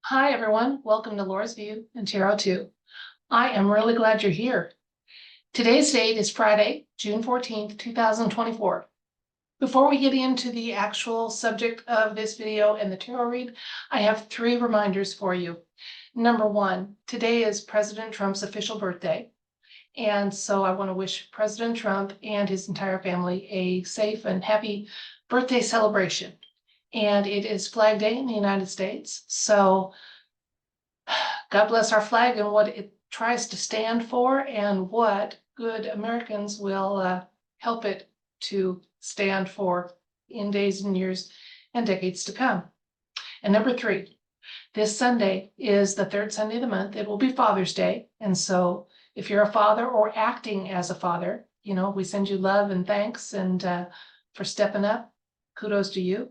Hi, everyone. Welcome to Laura's View and Tarot 2. I am really glad you're here. Today's date is Friday, June 14th, 2024. Before we get into the actual subject of this video and the tarot read, I have 3 reminders for you. Number 1, today is President Trump's official birthday. And so I want to wish President Trump and his entire family a safe and happy birthday celebration. And it is Flag Day in the United States. So God bless our flag and what it tries to stand for and what good Americans will help it to stand for in days and years and decades to come. And number 3, this Sunday is the 3rd Sunday of the month. It will be Father's Day. And so if you're a father or acting as a father, we send you love and thanks and for stepping up. Kudos to you.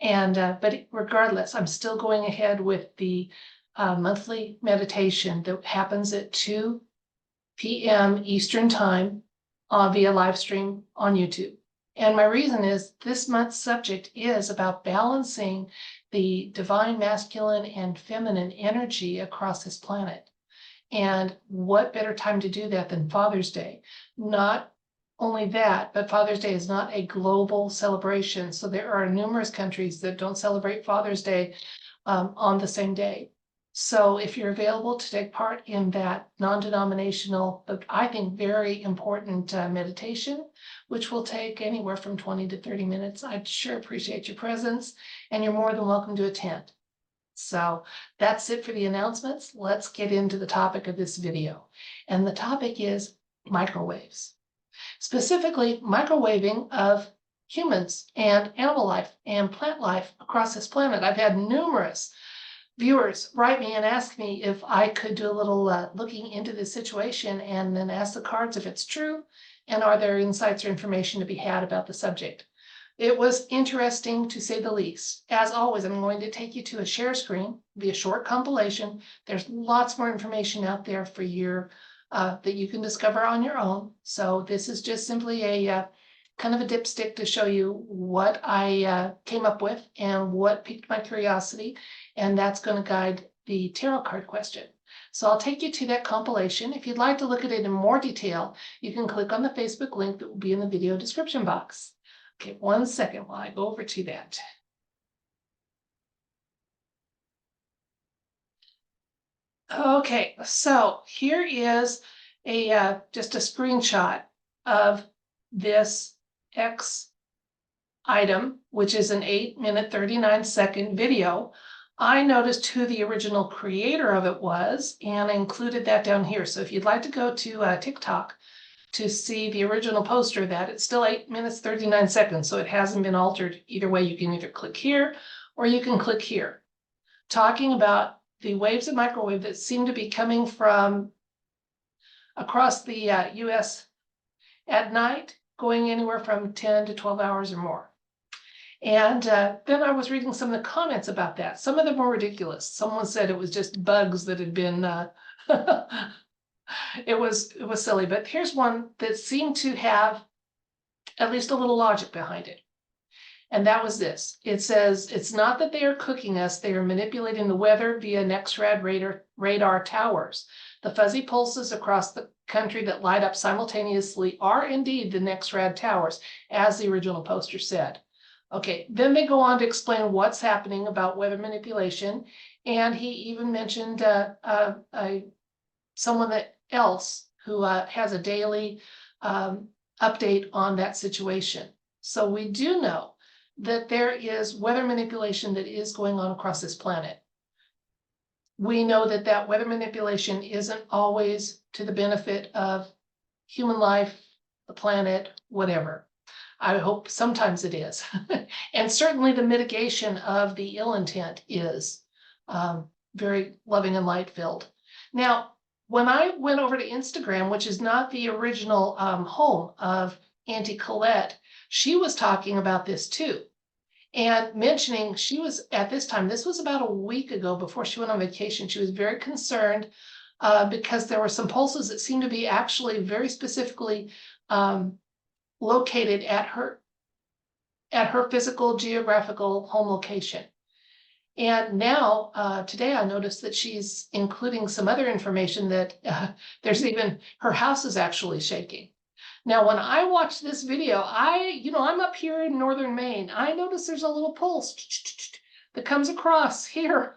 And but regardless, I'm still going ahead with the monthly meditation that happens at 2 p.m. Eastern Time via live stream on YouTube. And my reason is this month's subject is about balancing the divine masculine and feminine energy across this planet. And what better time to do that than Father's Day? Not only that, but Father's Day is not a global celebration. So there are numerous countries that don't celebrate Father's Day on the same day. So if you're available to take part in that non-denominational, but I think very important meditation, which will take anywhere from 20 to 30 minutes, I'd sure appreciate your presence, and you're more than welcome to attend. So that's it for the announcements. Let's get into the topic of this video. And the topic is microwaves, specifically microwaving of humans and animal life and plant life across this planet. I've had numerous viewers write me and ask me if I could do a little looking into this situation and then ask the cards if it's true and are there insights or information to be had about the subject. It was interesting to say the least. As always, I'm going to take you to a share screen. It'll be a short compilation. There's lots more information out there for your that you can discover on your own. So this is just simply a kind of a dipstick to show you what I came up with and what piqued my curiosity, and that's going to guide the tarot card question. So I'll take you to that compilation. If you'd like to look at it in more detail, you can click on the Facebook link that will be in the video description box. Okay, 1 second while I go over to that. Okay, so here is just a screenshot of this X item, which is an 8-minute 39-second video. I noticed who the original creator of it was, and I included that down here. So if you'd like to go to TikTok to see the original poster of that, it's still 8 minutes 39 seconds, so it hasn't been altered. Either way, you can either click here or you can click here. Talking about the waves of microwave that seem to be coming from across the US at night, going anywhere from 10 to 12 hours or more. And then I was reading some of the comments about that. Some of them were ridiculous. Someone said it was just bugs that had been, it was silly. But here's one that seemed to have at least a little logic behind it. And that was this. It says, it's not that they are cooking us, they are manipulating the weather via NEXRAD radar towers. The fuzzy pulses across the country that light up simultaneously are indeed the NEXRAD towers, as the original poster said. Okay, then they go on to explain what's happening about weather manipulation. And he even mentioned someone else who has a daily update on that situation. So we do know that there is weather manipulation that is going on across this planet. We know that that weather manipulation isn't always to the benefit of human life, the planet, whatever. I hope sometimes it is. And certainly the mitigation of the ill intent is very loving and light-filled. Now, when I went over to Instagram, which is not the original home of Auntie Colette, she was talking about this too. And mentioning she was at this time, this was about a week ago before she went on vacation, she was very concerned because there were some pulses that seemed to be actually very specifically located at her physical geographical home location. And now, today I noticed that she's including some other information that there's even, her house is actually shaking. Now, when I watched this video, I'm up here in northern Maine. I noticed there's a little pulse that comes across here.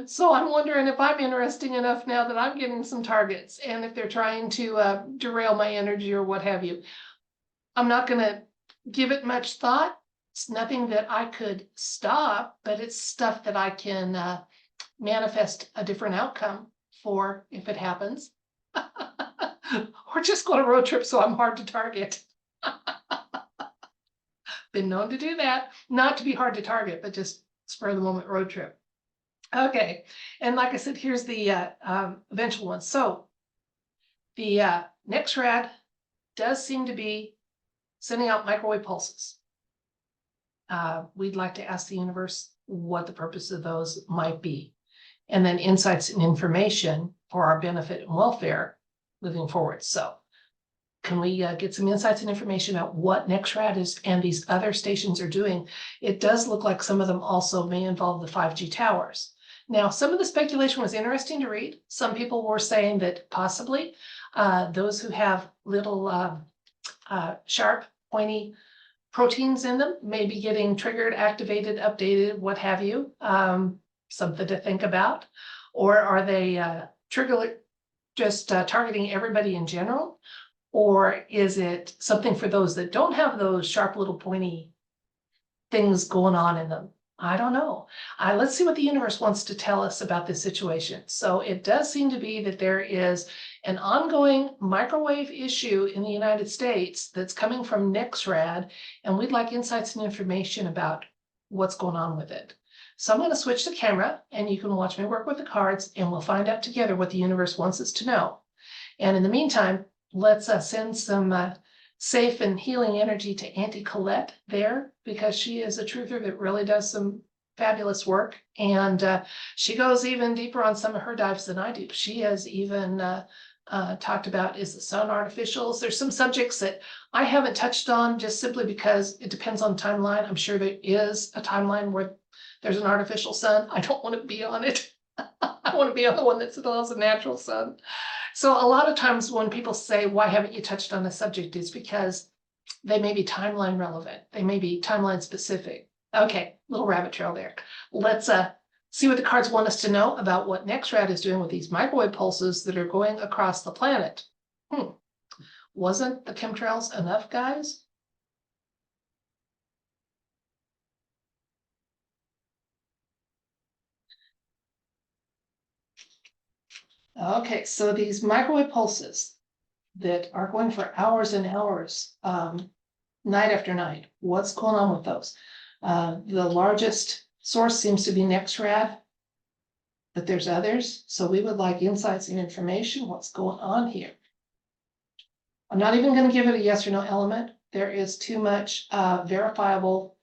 So I'm wondering if I'm interesting enough now that I'm getting some targets and if they're trying to derail my energy or what have you. I'm not going to give it much thought. It's nothing that I could stop, but it's stuff that I can manifest a different outcome for if it happens. Or just go on a road trip so I'm hard to target. Been known to do that. Not to be hard to target, but just spur of the moment road trip. Okay, and like I said, here's the eventual one. So the next rad does seem to be sending out microwave pulses. We'd like to ask the universe what the purpose of those might be, and then insights and information for our benefit and welfare moving forward. So can we get some insights and information about what NextRad is and these other stations are doing? It does look like some of them also may involve the 5G towers. Now, some of the speculation was interesting to read. Some people were saying that possibly those who have little sharp, pointy proteins in them may be getting triggered, activated, updated, what have you. Something to think about. Or are they just targeting everybody in general? Or is it something for those that don't have those sharp little pointy things going on in them? I don't know. Let's see what the universe wants to tell us about this situation. So it does seem to be that there is an ongoing microwave issue in the United States that's coming from NextRad, and we'd like insights and information about what's going on with it. So I'm going to switch the camera, and you can watch me work with the cards, and we'll find out together what the universe wants us to know. And in the meantime, let's send some safe and healing energy to Auntie Colette there, because she is a truther that really does some fabulous work. And she goes even deeper on some of her dives than I do. She has even talked about, is the sun artificial? There's some subjects that I haven't touched on just simply because it depends on timeline. I'm sure there is a timeline where there's an artificial sun. I don't want to be on it. I want to be on the one that still has a natural sun. So a lot of times when people say, why haven't you touched on the subject, is because they may be timeline relevant. They may be timeline specific. Okay, little rabbit trail there. Let's see what the cards want us to know about what NextRad is doing with these microwave pulses that are going across the planet. Wasn't the chemtrails enough, guys? Okay, so these microwave pulses that are going for hours and hours, night after night, what's going on with those? The largest source seems to be NextRad, but there's others. So we would like insights and information. What's going on here? I'm not even going to give it a yes or no element. There is too much verifiable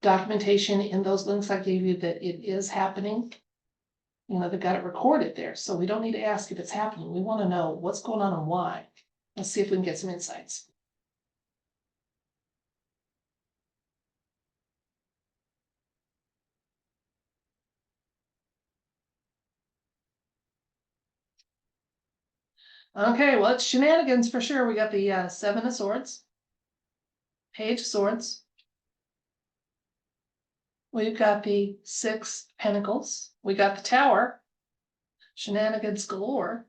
documentation in those links I gave you that it is happening. They've got it recorded there, so we don't need to ask if it's happening. We want to know what's going on and why. Let's see if we can get some insights. Okay, well, it's shenanigans for sure. We got the Seven of Swords, Page of Swords. We've got the Six of Pentacles. We got the Tower, shenanigans galore.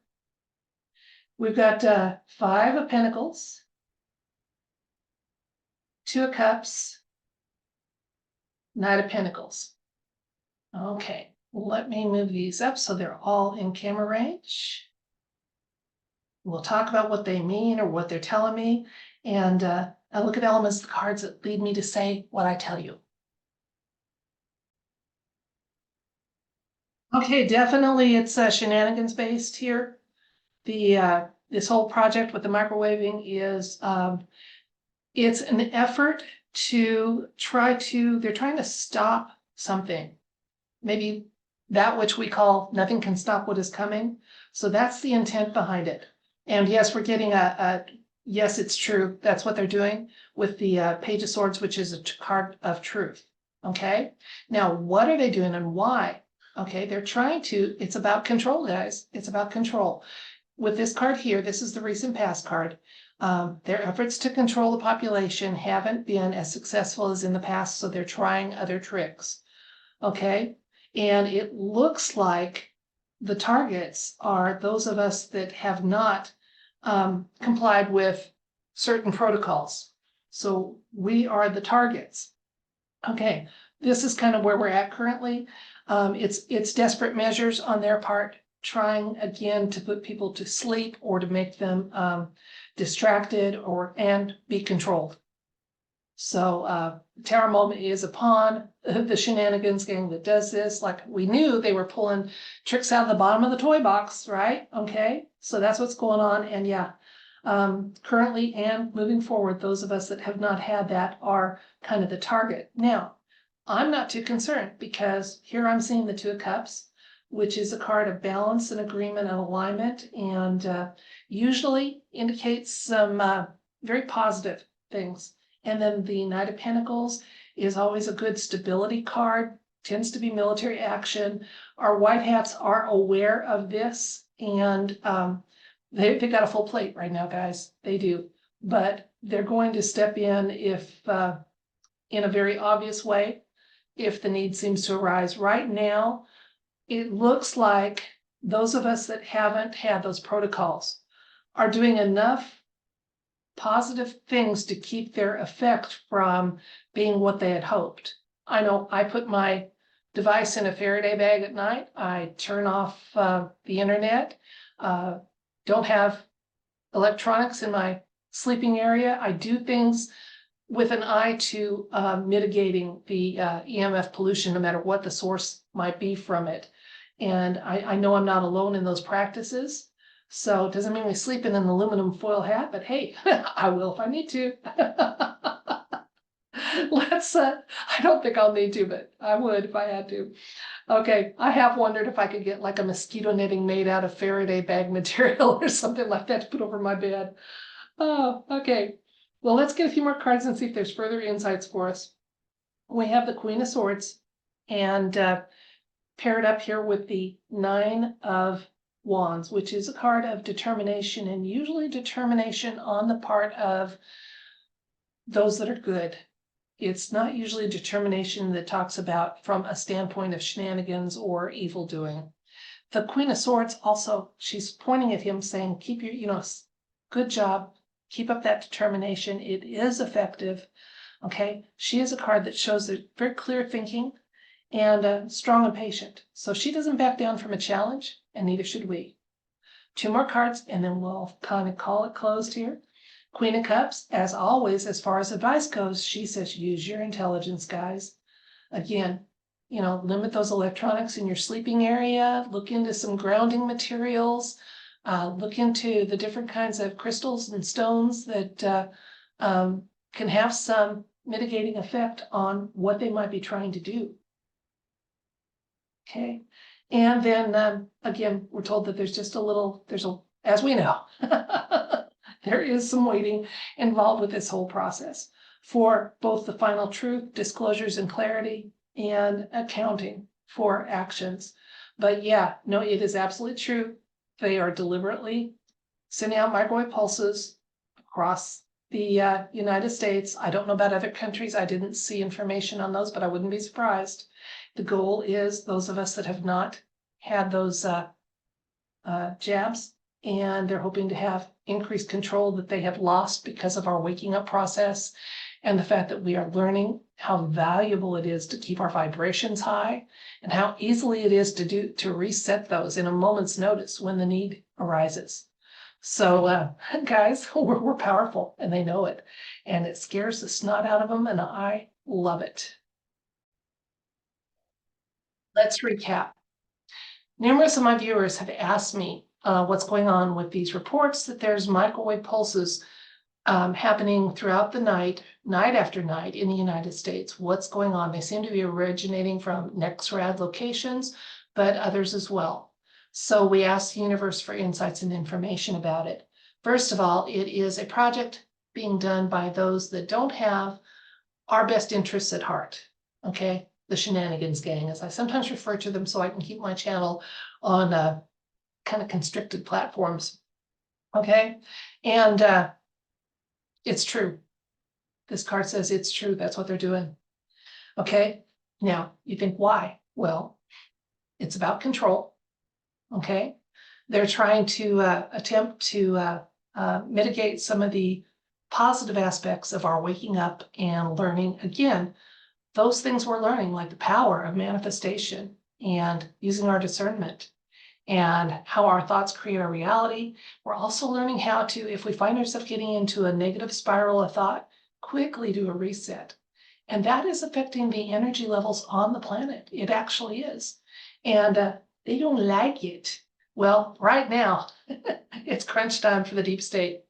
We've got Five of Pentacles, Two of Cups, Knight of Pentacles. Okay, let me move these up so they're all in camera range. We'll talk about what they mean or what they're telling me, and I look at elements of the cards that lead me to say what I tell you. Okay, definitely it's shenanigans based here. This whole project with the microwaving is it's an effort to they're trying to stop something. Maybe that which we call nothing can stop what is coming. So that's the intent behind it. And yes, we're getting yes, it's true. That's what they're doing with the Page of Swords, which is a card of truth. Okay, now what are they doing and why? Okay, they're trying to, it's about control, guys. It's about control. With this card here, this is the recent past card. Their efforts to control the population haven't been as successful as in the past, so they're trying other tricks. Okay, and it looks like the targets are those of us that have not complied with certain protocols. So we are the targets. Okay, this is kind of where we're at currently. It's desperate measures on their part, trying again to put people to sleep or to make them distracted and be controlled. So terror moment is upon the shenanigans gang that does this. Like we knew they were pulling tricks out of the bottom of the toy box, right? Okay, so that's what's going on. And yeah, currently and moving forward, those of us that have not had that are kind of the target. Now, I'm not too concerned because here I'm seeing the Two of Cups, which is a card of balance and agreement and alignment, and usually indicates some very positive things. And then the Knight of Pentacles is always a good stability card, tends to be military action. Our white hats are aware of this, and they got a full plate right now, guys. They do. But they're going to step in if in a very obvious way, if the need seems to arise. Right now, it looks like those of us that haven't had those protocols are doing enough positive things to keep their effect from being what they had hoped. I know I put my device in a Faraday bag at night. I turn off the internet, don't have electronics in my sleeping area. I do things with an eye to mitigating the EMF pollution, no matter what the source might be from it. And I know I'm not alone in those practices. So it doesn't mean we sleep in an aluminum foil hat, but hey, I will if I need to. I don't think I'll need to, but I would if I had to. Okay, I have wondered if I could get like a mosquito netting made out of Faraday bag material or something like that to put over my bed. Oh, okay. Well, let's get a few more cards and see if there's further insights for us. We have the Queen of Swords and paired up here with the Nine of Wands, which is a card of determination, and usually determination on the part of those that are good. It's not usually determination that talks about from a standpoint of shenanigans or evil doing. The Queen of Swords also, she's pointing at him saying, keep your, good job, keep up that determination. It is effective. Okay, she is a card that shows that very clear thinking and strong and patient. So she doesn't back down from a challenge, and neither should we. Two more cards, and then we'll kind of call it closed here. Queen of Cups, as always, as far as advice goes, she says use your intelligence, guys. Again, limit those electronics in your sleeping area, look into some grounding materials, look into the different kinds of crystals and stones that can have some mitigating effect on what they might be trying to do. Okay, and then again, we're told that there's just as we know, there is some waiting involved with this whole process for both the final truth, disclosures and clarity, and accounting for actions. But yeah, no, it is absolutely true. They are deliberately sending out microwave pulses across the United States. I don't know about other countries. I didn't see information on those, but I wouldn't be surprised. The goal is those of us that have not had those jabs, and they're hoping to have increased control that they have lost because of our waking up process and the fact that we are learning how valuable it is to keep our vibrations high and how easily it is to reset those in a moment's notice when the need arises. So guys, we're powerful, and they know it, and it scares the snot out of them, and I love it. Let's recap. Numerous of my viewers have asked me what's going on with these reports that there's microwave pulses happening throughout the night after night in the United States. What's going on? They seem to be originating from NextRad locations, but others as well. So we asked the universe for insights and information about it. First of all, it is a project being done by those that don't have our best interests at heart. okay? The shenanigans gang, as I sometimes refer to them, so I can keep my channel on kind of constricted platforms, okay? And it's true. This card says it's true. That's what they're doing, okay? Now, you think why? Well, it's about control, okay? They're trying to attempt to mitigate some of the positive aspects of our waking up and learning. Again, those things we're learning, like the power of manifestation and using our discernment and how our thoughts create our reality. We're also learning how to, if we find ourselves getting into a negative spiral of thought, quickly do a reset. And that is affecting the energy levels on the planet. It actually is. And they don't like it. Well, right now, it's crunch time for the deep state.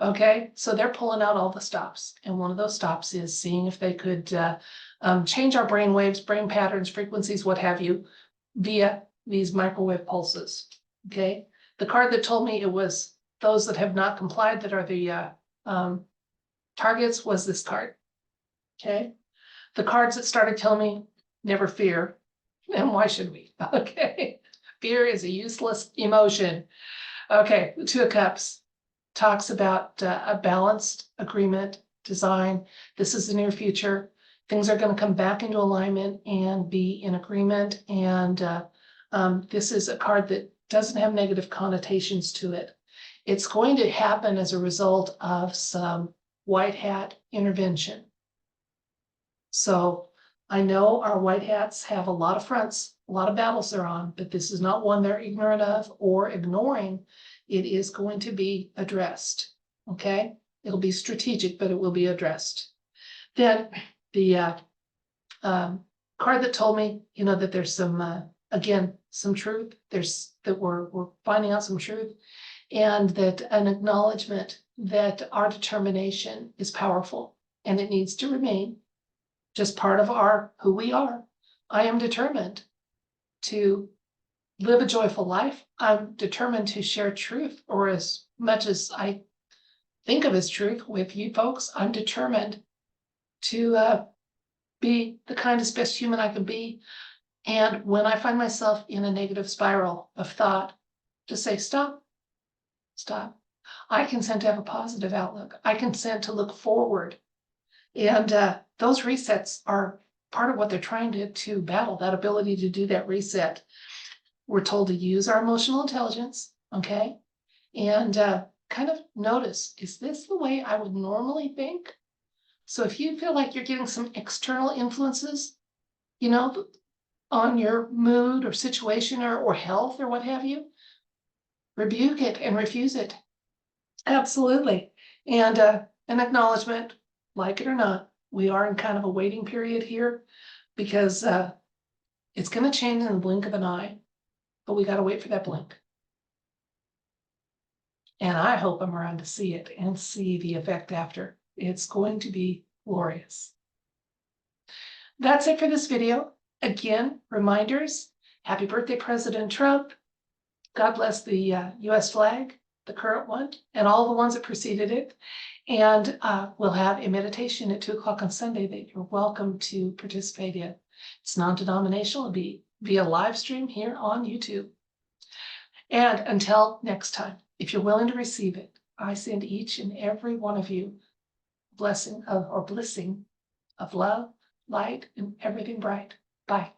Okay, so they're pulling out all the stops. And one of those stops is seeing if they could change our brain waves, brain patterns, frequencies, what have you, via these microwave pulses. Okay, the card that told me it was those that have not complied that are the targets was this card. Okay, the cards that started telling me never fear. And why should we? Okay, fear is a useless emotion. Okay, the Two of Cups talks about a balanced agreement, design. This is the near future. Things are going to come back into alignment and be in agreement. And this is a card that doesn't have negative connotations to it. It's going to happen as a result of some white hat intervention. So I know our white hats have a lot of fronts, a lot of battles they're on, but this is not one they're ignorant of or ignoring. It is going to be addressed, okay? It'll be strategic, but it will be addressed. Then the card that told me, that there's some, again, some truth, that we're finding out some truth, and that an acknowledgement that our determination is powerful and it needs to remain just part of who we are. I am determined to live a joyful life. I'm determined to share truth, or as much as I think of as truth with you folks. I'm determined to be the kindest, best human I can be. And when I find myself in a negative spiral of thought, to say, stop. I consent to have a positive outlook. I consent to look forward. And those resets are part of what they're trying to battle, that ability to do that reset. We're told to use our emotional intelligence, okay? And kind of notice, is this the way I would normally think? So if you feel like you're getting some external influences, on your mood or situation or health or what have you, rebuke it and refuse it. Absolutely. And an acknowledgement, like it or not, we are in kind of a waiting period here because it's going to change in the blink of an eye, but we got to wait for that blink. And I hope I'm around to see it and see the effect after. It's going to be glorious. That's it for this video. Again, reminders, happy birthday, President Trump. God bless the US flag, the current one, and all the ones that preceded it. And we'll have a meditation at 2 o'clock on Sunday that you're welcome to participate in. It's non-denominational. It'll be via live stream here on YouTube. And until next time, if you're willing to receive it, I send each and every one of you blessing of love, light, and everything bright. Bye.